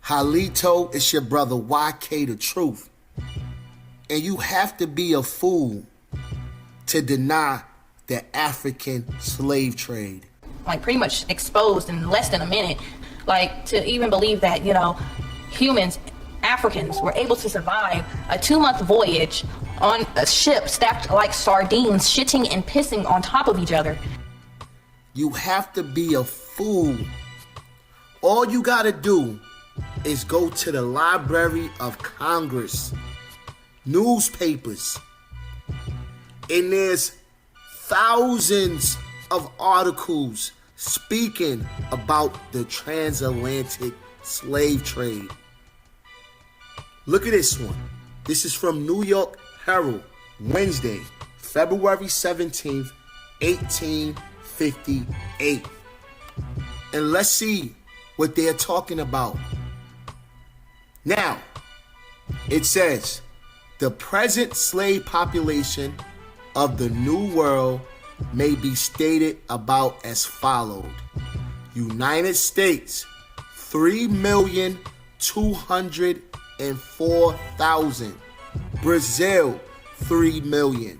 Halito, it's your brother YK the Truth. And you have to be a fool to deny the African slave trade. Like pretty much exposed in less than a minute. Like to even believe that, humans, Africans were able to survive a 2-month voyage on a ship stacked like sardines, shitting and pissing on top of each other. You have to be a fool. All you gotta do is go to the Library of Congress, newspapers, and there's thousands of articles speaking about the transatlantic slave trade. Look at this one. This is from New York Herald, Wednesday, February 17th, 1858. And let's see what they're talking about. Now, it says, the present slave population of the New World may be stated about as followed. United States, 3,204,000. Brazil, 3 million.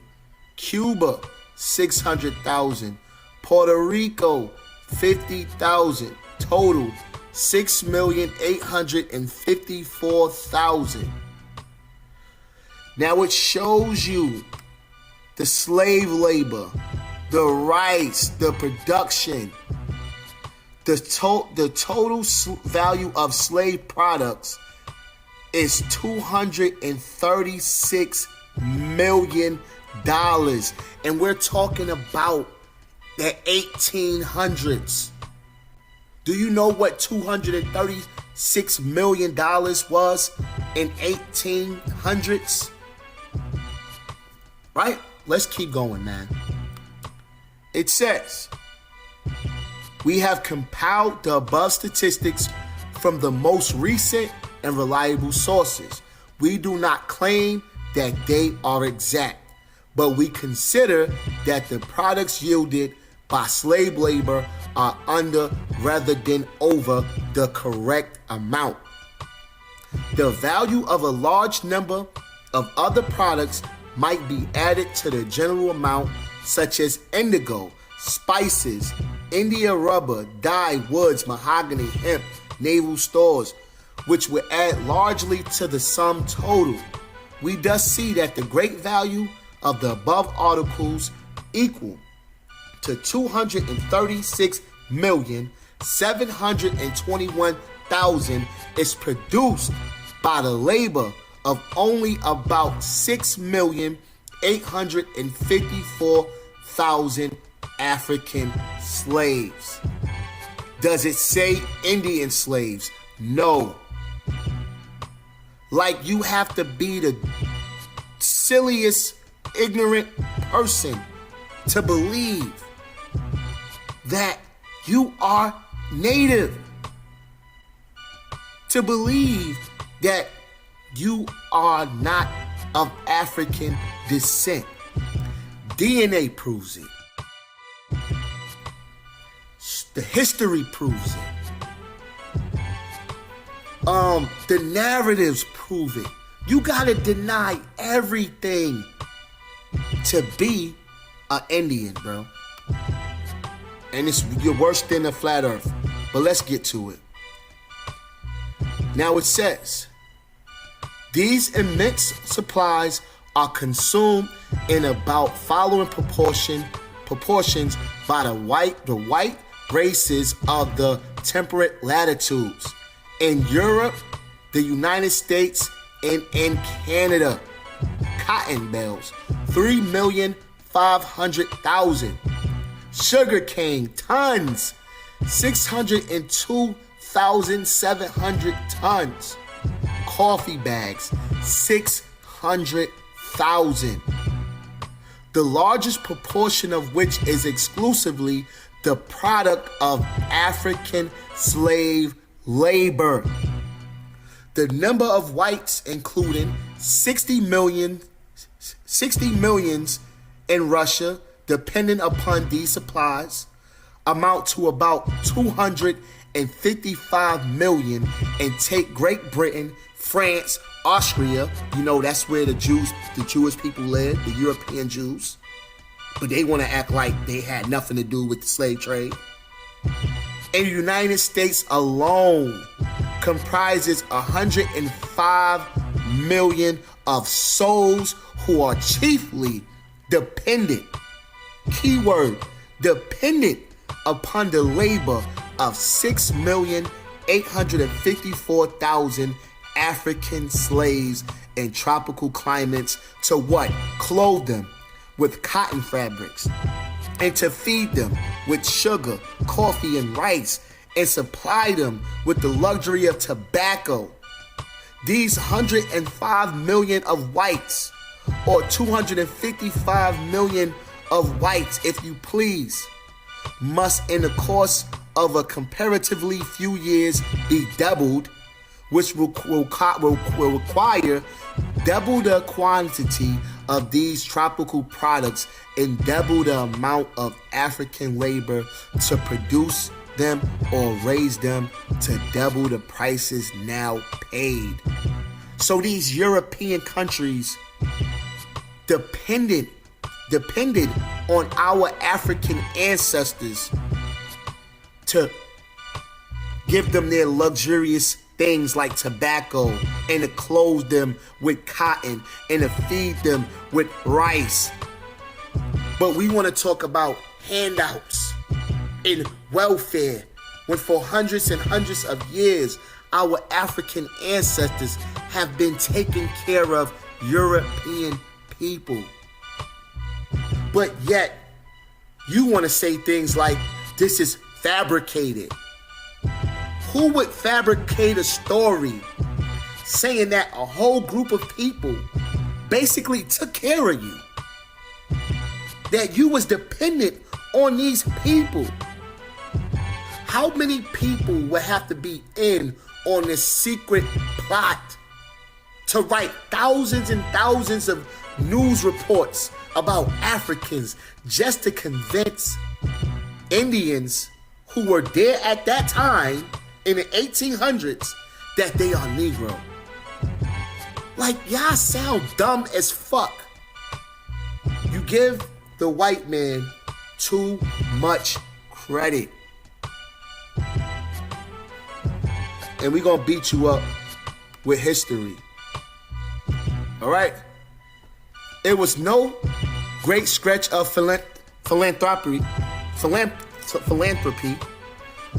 Cuba, 600,000. Puerto Rico, 50,000. Total, 6,854,000. Now it shows you the slave labor, the rights, the production, the total value of slave products is $236 million. And we're talking about the 1800s. Do you know what $236 million was in 1800s? Right? Let's keep going, man. It says, we have compiled the above statistics from the most recent and reliable sources. We do not claim that they are exact, but we consider that the products yielded by slave labor are under rather than over the correct amount. The value of a large number of other products might be added to the general amount, such as indigo, spices, India rubber, dye, woods, mahogany, hemp, naval stores, which would add largely to the sum total. We thus see that the great value of the above articles equal to $236,721,000 is produced by the labor of only about 6,854,000 African slaves. Does it say Indian slaves? No. Like, you have to be the silliest, ignorant person to believe that you are native, to believe that you are not of African descent. DNA proves it. The history proves it. The narratives prove it. You gotta deny everything to be an Indian, bro. And you're worse than a flat earth. But let's get to it. Now it says, these immense supplies are consumed in about following proportions by the white races of the temperate latitudes in Europe, the United States, and in Canada. Cotton bales, 3,500,000. Sugarcane tons, 602,700 tons. Coffee bags, 600,000. The largest proportion of which is exclusively the product of African slave labor. The number of whites, including 60 millions in Russia, dependent upon these supplies, amount to about 250 155 million and take Great Britain, France, Austria. You know, that's where the Jewish people live, the European Jews. But they want to act like they had nothing to do with the slave trade. In the United States alone, comprises 105 million of souls who are chiefly dependent, keyword, dependent upon the labor of 6,854,000 African slaves in tropical climates to what? Clothe them with cotton fabrics, and to feed them with sugar, coffee, and rice, and supply them with the luxury of tobacco. These 105 million of whites, or 255 million of whites, if you please, must in the course of a comparatively few years be doubled, which will require double the quantity of these tropical products and double the amount of African labor to produce them or raise them to double the prices now paid. So these European countries depended on our African ancestors to give them their luxurious things like tobacco, and to clothe them with cotton, and to feed them with rice. But we want to talk about handouts and welfare, when for hundreds and hundreds of years our African ancestors have been taking care of European people. But yet you want to say things like this is fabricated. Who would fabricate a story saying that a whole group of people basically took care of you? That you was dependent on these people? How many people would have to be in on this secret plot to write thousands and thousands of news reports about Africans just to convince Indians who were there at that time in the 1800s that they are Negro? Like, y'all sound dumb as fuck. You give the white man too much credit. And we gonna beat you up with history. All right? It was no great stretch of philanthropy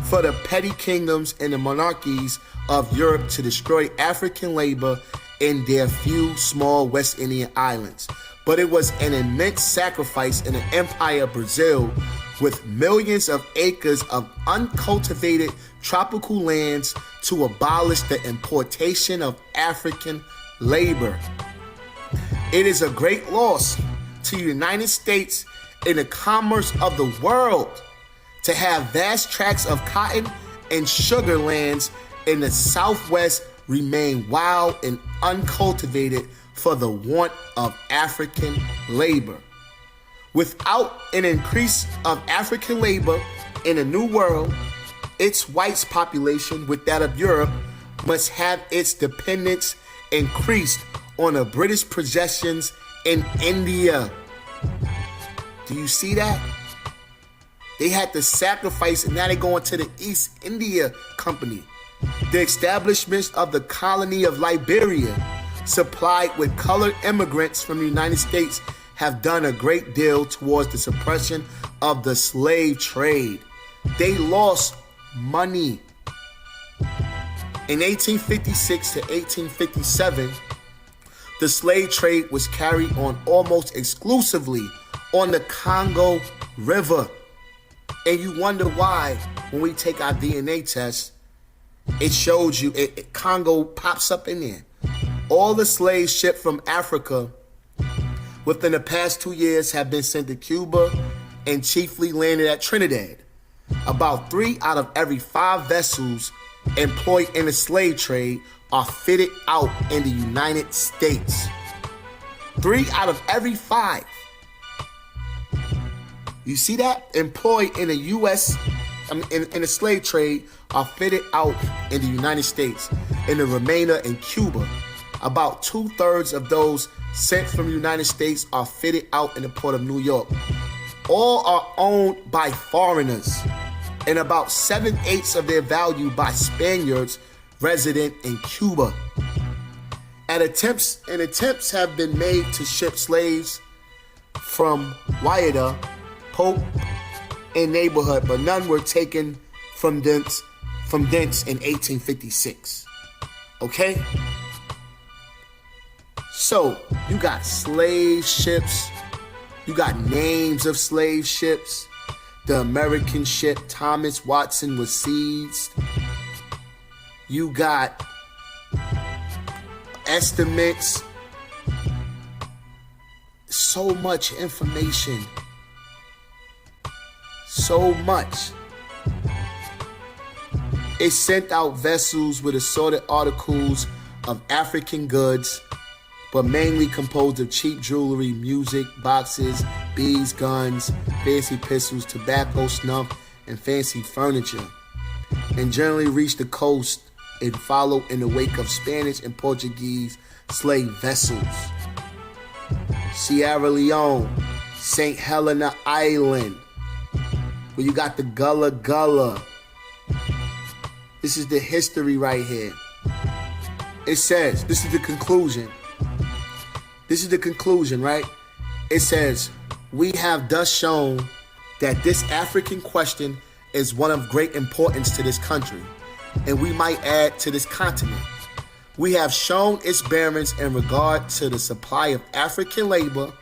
for the petty kingdoms and the monarchies of Europe to destroy African labor in their few small West Indian islands. But it was an immense sacrifice in the empire of Brazil, with millions of acres of uncultivated tropical lands, to abolish the importation of African labor. It is a great loss to the United States in the commerce of the world to have vast tracts of cotton and sugar lands in the Southwest remain wild and uncultivated for the want of African labor. Without an increase of African labor in the New World, its whites population, with that of Europe, must have its dependence increased on the British possessions in India. Do you see that? They had to sacrifice, and now they're going to the East India Company. The establishment of the colony of Liberia, supplied with colored immigrants from the United States, have done a great deal towards the suppression of the slave trade. They lost money. In 1856 to 1857, the slave trade was carried on almost exclusively on the Congo River. And you wonder why, when we take our DNA test, it shows you, Congo pops up in there. All the slaves shipped from Africa within the past 2 years have been sent to Cuba and chiefly landed at Trinidad. About 3 out of every 5 vessels employed in the slave trade are fitted out in the United States. 3 out of every 5. You see that? Employed in the U.S., in the slave trade are fitted out in the United States and the remainder in Cuba. About 2/3 of those sent from the United States are fitted out in the port of New York. All are owned by foreigners, and about 7/8 of their value by Spaniards resident in Cuba. Attempts have been made to ship slaves from Wyandotte, Pope, and neighborhood, but none were taken from thence in 1856. Okay? So, you got slave ships, you got names of slave ships. The American ship Thomas Watson was seized. You got estimates. So much information. So much. It sent out vessels with assorted articles of African goods, but mainly composed of cheap jewelry, music, boxes, beads, guns, fancy pistols, tobacco, snuff, and fancy furniture, and generally reached the coast and followed in the wake of Spanish and Portuguese slave vessels. Sierra Leone, St. Helena Island, where you got the Gullah Gullah. This is the history right here. It says, this is the conclusion. This is the conclusion, right? It says, we have thus shown that this African question is one of great importance to this country, and we might add to this continent. We have shown its bearings in regard to the supply of African labor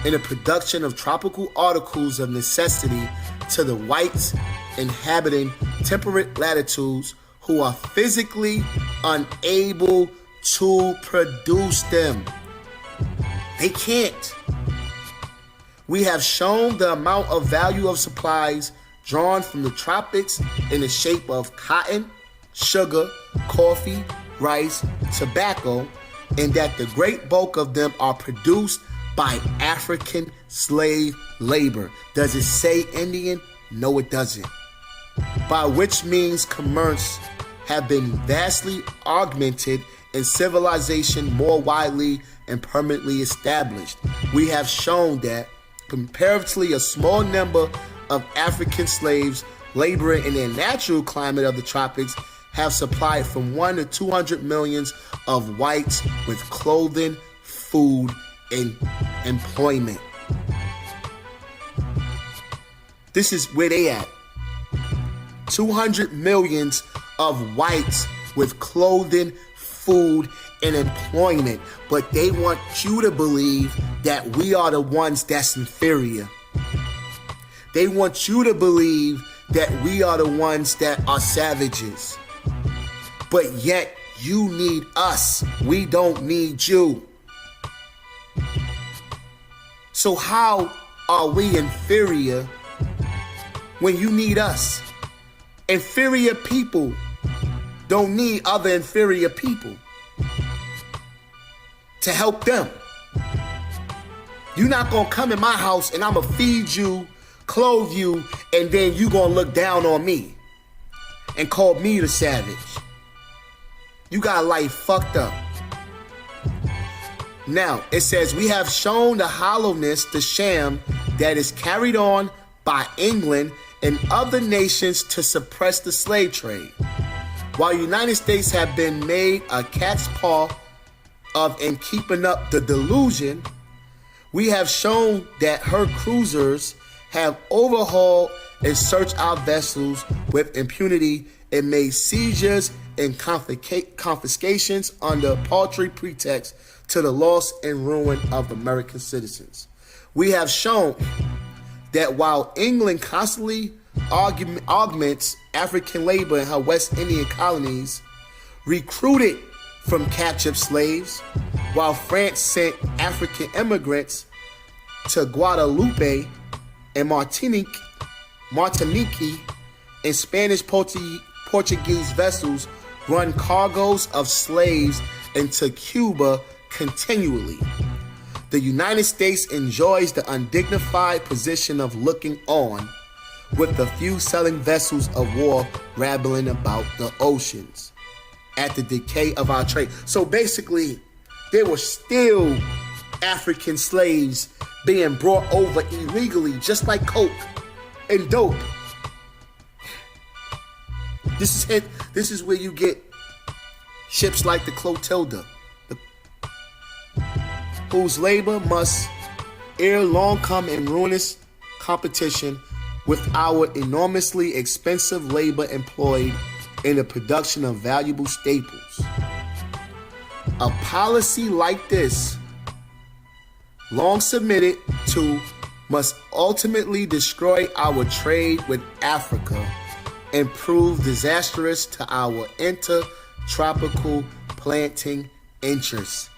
and the production of tropical articles of necessity to the whites inhabiting temperate latitudes who are physically unable to produce them. They can't. We have shown the amount of value of supplies drawn from the tropics in the shape of cotton, sugar, coffee, rice, tobacco, and that the great bulk of them are produced by African slave labor. Does it say Indian? No, it doesn't. By which means commerce have been vastly augmented and civilization more widely and permanently established. We have shown that comparatively a small number of African slaves laboring in their natural climate of the tropics have supplied from 1 to 200 millions of whites with clothing, food, and employment. This is where they at. 200 millions of whites with clothing, food, and employment, but they want you to believe that we are the ones that's inferior. They want you to believe that we are the ones that are savages. But yet, you need us. We don't need you. So how are we inferior when you need us? Inferior people don't need other inferior people to help them. You're not gonna come in my house and I'm gonna feed you, clothe you, and then you gonna look down on me and call me the savage. You got life fucked up. Now, it says, we have shown the hollowness, the sham that is carried on by England and other nations to suppress the slave trade. While the United States have been made a cat's paw of in keeping up the delusion, we have shown that her cruisers have overhauled and searched our vessels with impunity and made seizures and confiscations under paltry pretext to the loss and ruin of American citizens. We have shown that while England constantly augments African labor in her West Indian colonies, recruited from captured slaves, while France sent African immigrants to Guadeloupe and Martinique, and Spanish Portuguese vessels run cargoes of slaves into Cuba continually. The United States enjoys the undignified position of looking on with a few selling vessels of war rambling about the oceans at the decay of our trade. So basically, there were still African slaves being brought over illegally, just like coke and dope. This is where you get ships like the Clotilda, whose labor must ere long come in ruinous competition with our enormously expensive labor employed in the production of valuable staples. A policy like this, long submitted to, must ultimately destroy our trade with Africa and prove disastrous to our intertropical planting interests.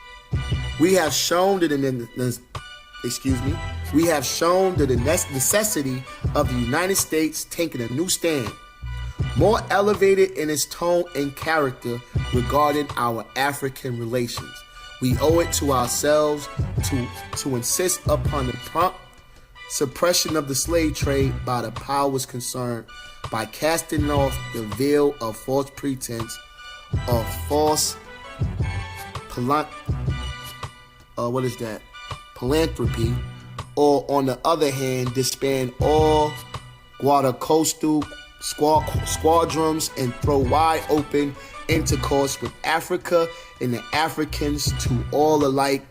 We have shown the necessity of the United States taking a new stand, more elevated in its tone and character regarding our African relations. We owe it to ourselves to insist upon the prompt suppression of the slave trade by the powers concerned, by casting off the veil of false pretense, of false philanthropy, or on the other hand, disband all Guadacoastal squadrons and throw wide open intercourse with Africa and the Africans to all alike,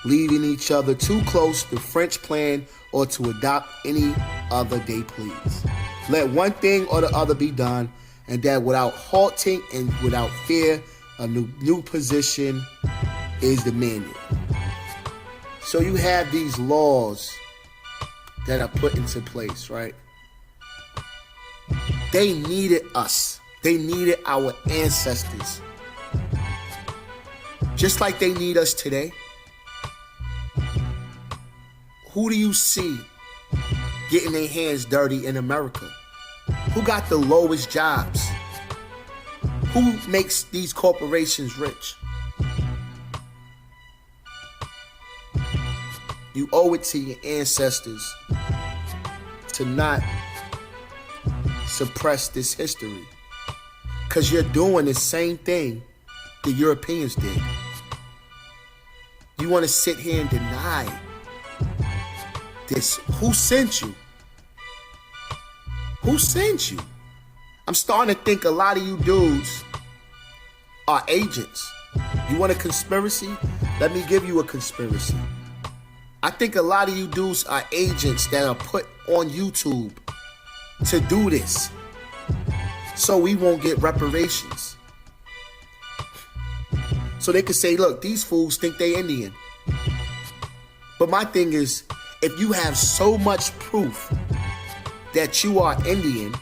leaving each other too close to French plan or to adopt any other they please. Let one thing or the other be done, and that without halting and without fear, a new position is demanded. So you have these laws that are put into place, right? They needed us. They needed our ancestors. Just like they need us today. Who do you see getting their hands dirty in America? Who got the lowest jobs? Who makes these corporations rich? You owe it to your ancestors to not suppress this history, because you're doing the same thing the Europeans did. You want to sit here and deny this. Who sent you? Who sent you? I'm starting to think a lot of you dudes are agents. You want a conspiracy? Let me give you a conspiracy. I think a lot of you dudes are agents that are put on YouTube to do this, so we won't get reparations. So they could say, look, these fools think they Indian. But my thing is, if you have so much proof that you are Indian,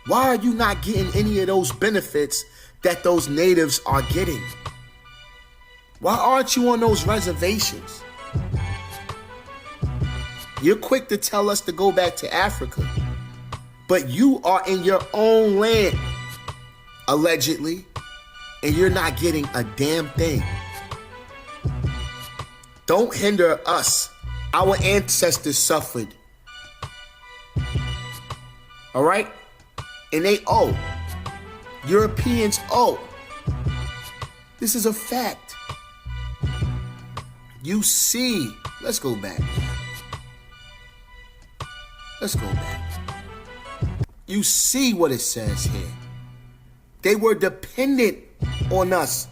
why are you not getting any of those benefits that those natives are getting? Why aren't you on those reservations? You're quick to tell us to go back to Africa, but you are in your own land, allegedly, and you're not getting a damn thing. Don't hinder us. Our ancestors suffered. All right? And they owe. Europeans owe. This is a fact. You see. Let's go back. Let's go back. You see what it says here. They were dependent on us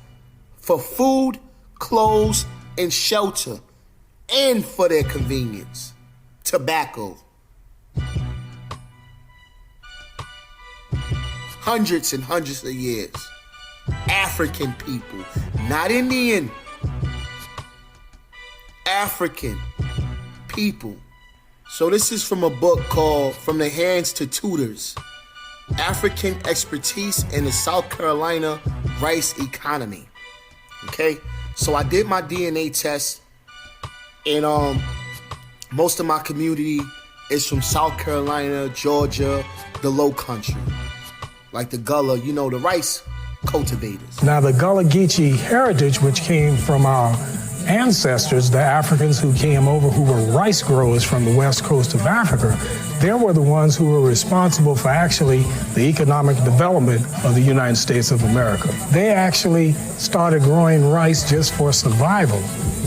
for food, clothes, and shelter, and for their convenience, tobacco. Hundreds and hundreds of years. African people, not Indian. African people. So this is from a book called From the Hands to Tutors, African Expertise in the South Carolina Rice Economy. Okay, so I did my DNA test, and most of my community is from South Carolina, Georgia, the Low Country, like the Gullah, you know, the rice cultivators. Now the Gullah Geechee heritage, which came from our ancestors, the Africans who came over, who were rice growers from the west coast of Africa, they were the ones who were responsible for actually the economic development of the United States of America. They actually started growing rice just for survival.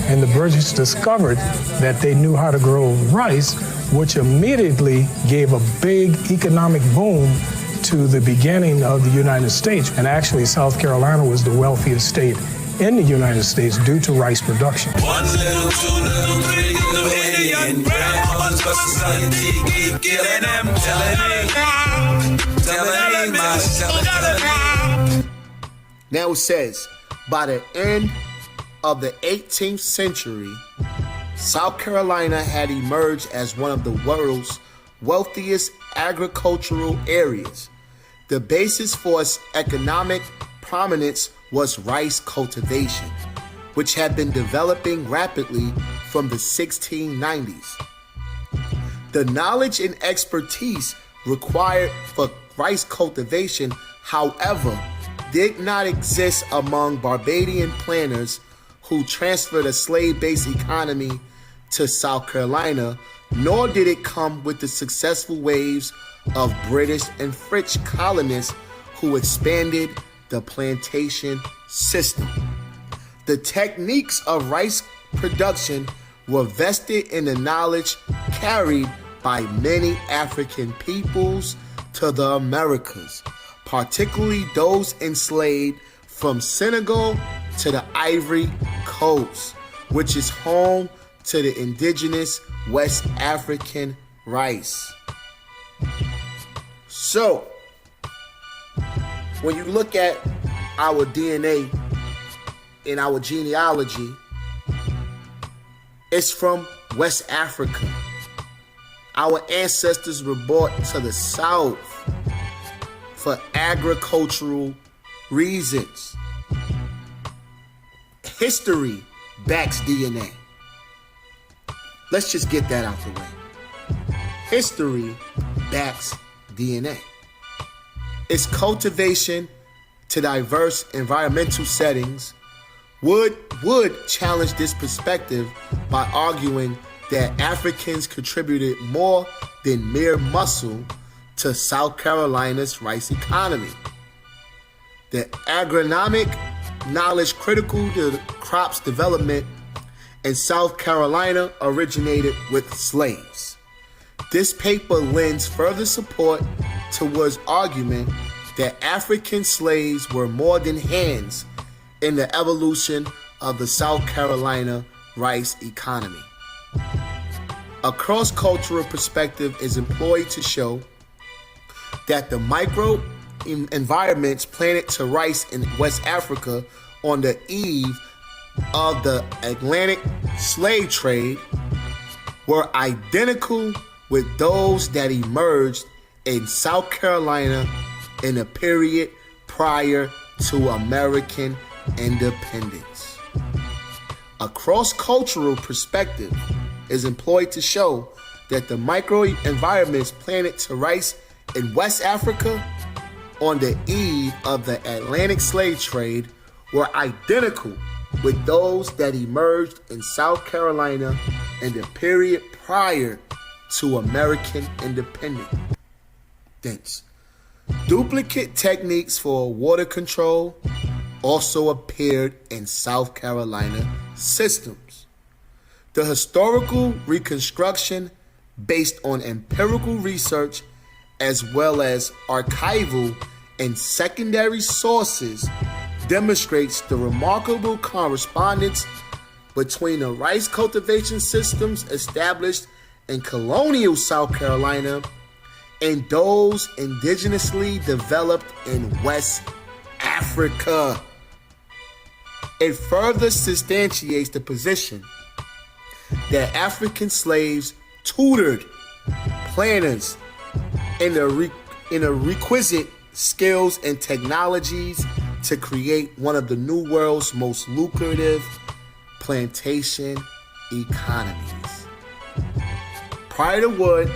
And the British discovered that they knew how to grow rice, which immediately gave a big economic boom to the beginning of the United States. And actually, South Carolina was the wealthiest state in the United States due to rice production. 1 little, 2 little, 3 little Indian grandmothers, but society keep killing them, telling me. Now it says, by the end of the 18th century, South Carolina had emerged as one of the world's wealthiest agricultural areas. The basis for its economic prominence was rice cultivation, which had been developing rapidly from the 1690s. The knowledge and expertise required for rice cultivation, however, did not exist among Barbadian planters who transferred a slave-based economy to South Carolina, nor did it come with the successful waves of British and French colonists who expanded the plantation system. The techniques of rice production were vested in the knowledge carried by many African peoples to the Americas, particularly those enslaved from Senegal to the Ivory Coast, which is home to the indigenous West African rice. So, when you look at our DNA and our genealogy, it's from West Africa. Our ancestors were brought to the South for agricultural reasons. History backs DNA. Let's just get that out the way. History backs DNA. Its cultivation to diverse environmental settings would challenge this perspective by arguing that Africans contributed more than mere muscle to South Carolina's rice economy. The agronomic knowledge critical to the crop's development in South Carolina originated with slaves. This paper lends further support towards argument that African slaves were more than hands in the evolution of the South Carolina rice economy. A cross-cultural perspective is employed to show that the micro environments planted to rice in West Africa on the eve of the Atlantic slave trade were identical with those that emerged in South Carolina in a period prior to American independence. A cross-cultural perspective is employed to show that the microenvironments planted to rice in West Africa on the eve of the Atlantic slave trade were identical with those that emerged in South Carolina in the period prior to American independence. Duplicate techniques for water control also appeared in South Carolina systems. The historical reconstruction based on empirical research as well as archival and secondary sources demonstrates the remarkable correspondence between the rice cultivation systems established in colonial South Carolina and those indigenously developed in West Africa. It further substantiates the position that African slaves tutored planters in the requisite skills and technologies to create one of the New World's most lucrative plantation economies. Prior to Wood,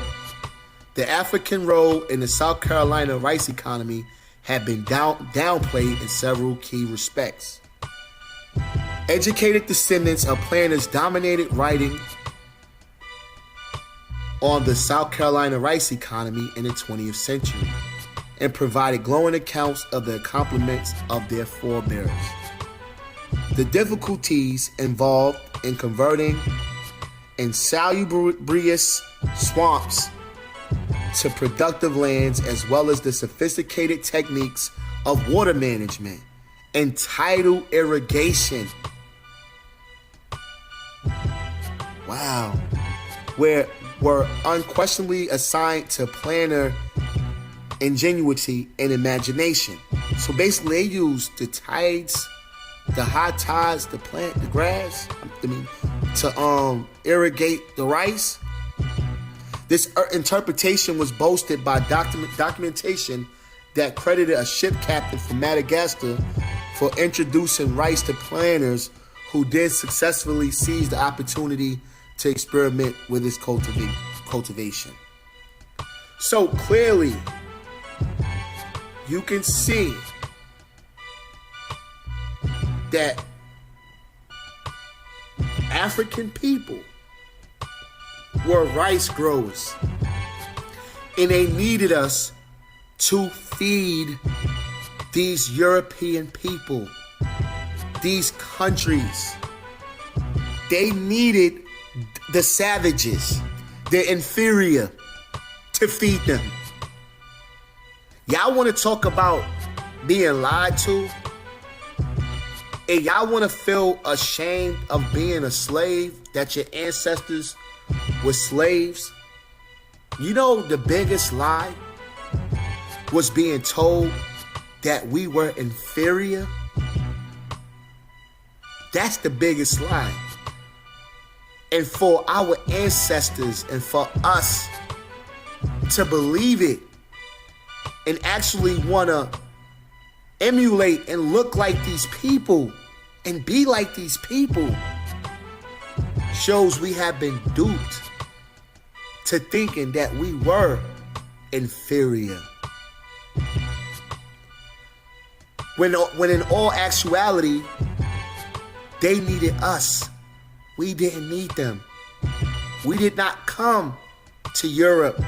the African role in the South Carolina rice economy had been downplayed in several key respects. Educated descendants of planters dominated writing on the South Carolina rice economy in the 20th century and provided glowing accounts of the accomplishments of their forebears. The difficulties involved in converting insalubrious swamps to productive lands, as well as the sophisticated techniques of water management and tidal irrigation. Wow. Were unquestionably assigned to planter ingenuity and imagination. So basically they used the tides, the high tides to plant the grass, to irrigate the rice. This interpretation was boasted by documentation that credited a ship captain from Madagascar for introducing rice to planters, who did successfully seize the opportunity to experiment with its cultivation. So clearly, you can see that African people were rice growers, and they needed us to feed these European people, these countries. They needed the savages, the inferior, to feed them. Y'all want to talk about being lied to? And y'all want to feel ashamed of being a slave, that your ancestors were slaves? You know, the biggest lie was being told that we were inferior. That's the biggest lie. And for our ancestors and for us to believe it and actually want to emulate and look like these people and be like these people shows we have been duped to thinking that we were inferior. When in all actuality, they needed us. We didn't need them. We did not come to Europe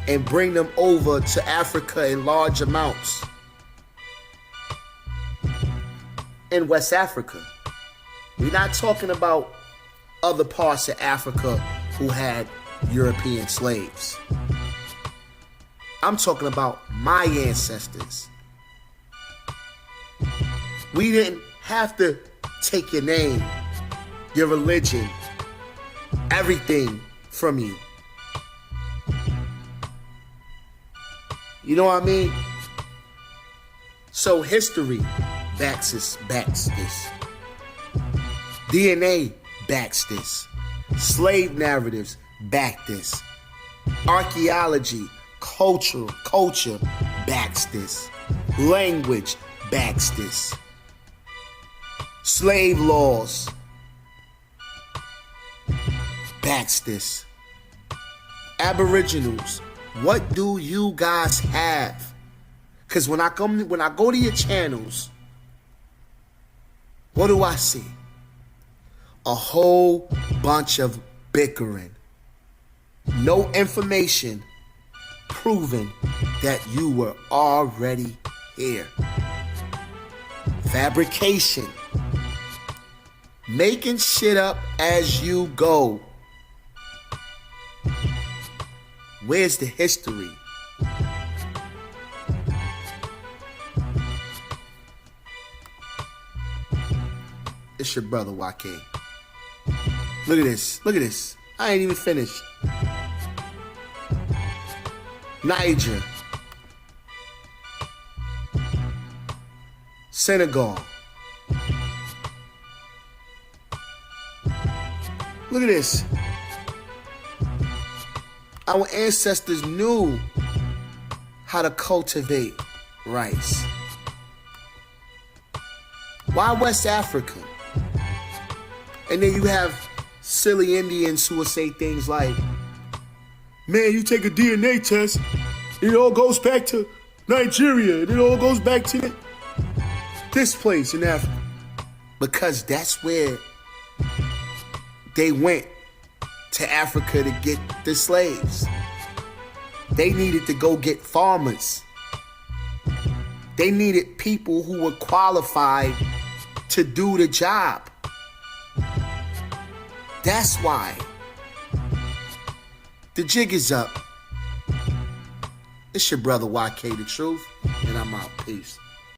and bring them over to Africa in large amounts. In West Africa, we're not talking about other parts of Africa who had European slaves. I'm talking about my ancestors. We didn't have to take your name, your religion, everything from you. You know what I mean? So history backs this. DNA backs this. Slave narratives back this. Archaeology, culture backs this. Language backs this. Slave laws backs this. Aboriginals, what do you guys have? Because when I go to your channels, what do I see? A whole bunch of bickering. No information proving that you were already here. Fabrication. Making shit up as you go. Where's the history? It's your brother, YK. Look at this. Look at this. I ain't even finished. Niger. Senegal. Look at this. Our ancestors knew how to cultivate rice. Why West Africa? And then you have silly Indians who will say things like, man, you take a DNA test, it all goes back to Nigeria, it all goes back to this place in Africa. because that's where they went to Africa to get the slaves. They needed to go get farmers. They needed people who were qualified to do the job. That's why. The jig is up. It's your brother YK The Truth, and I'm out. Peace.